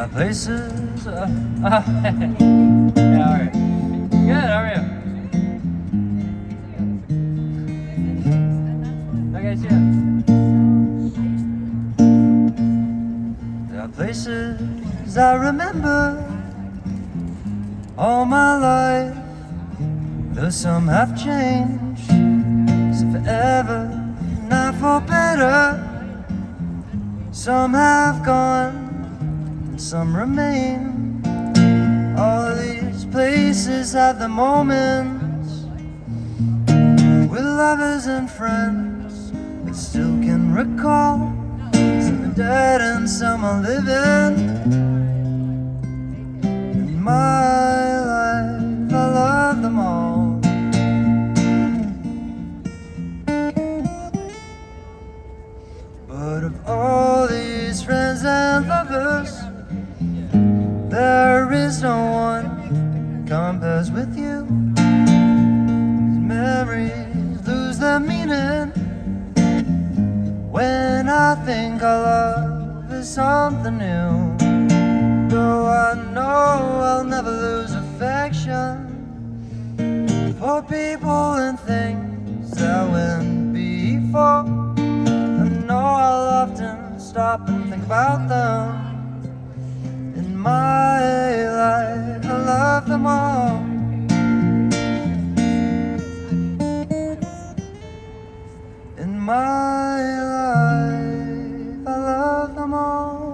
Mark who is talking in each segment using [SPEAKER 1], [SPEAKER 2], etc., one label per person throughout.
[SPEAKER 1] There are places. Yeah, all right. Good. How are you? Okay, see ya. There are places I remember all my life, though some have changed, some forever, not for better. Some have gone, and some remain. All these places have the moments with lovers and friends that still can recall. Some are dead and some are living. In my life, I love them all. But of all these friends and lovers, there is no one compares with you. These memories lose their meaning when I think our love is something new. Though I know I'll never lose affection for people and things that went before. I know I'll often stop and think about them. In my life, I love them all. In my life, I love them all.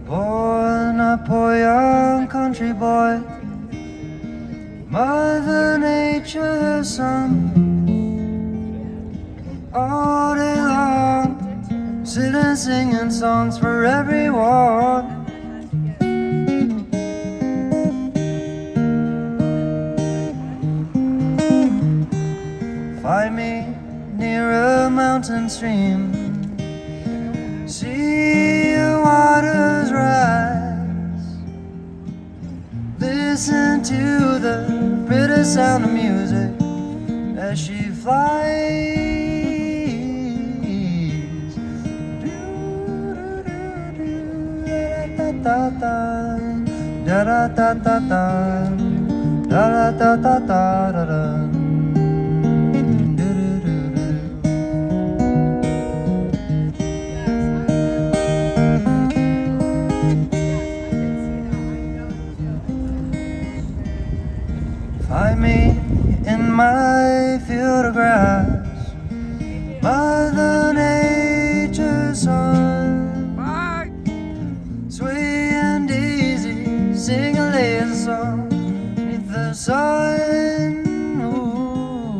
[SPEAKER 1] Born a poor young country boy, Mother Nature's son. All day long, sitting singing songs for everyone. Find me near a mountain stream, see the waters rise, listen to the bitter sound of music as she flies. Da da da da da da da da da da da da. Find me in my field of grass, Mother Nature's son. Sway and daisy, sing a lazy song beneath the sun. Ooh.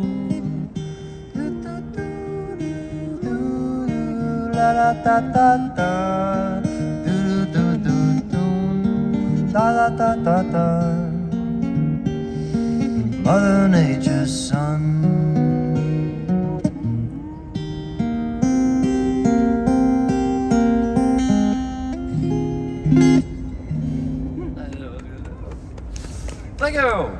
[SPEAKER 1] La la da da da, do do do do, da la da da da. Mother Nature's son. Thank you.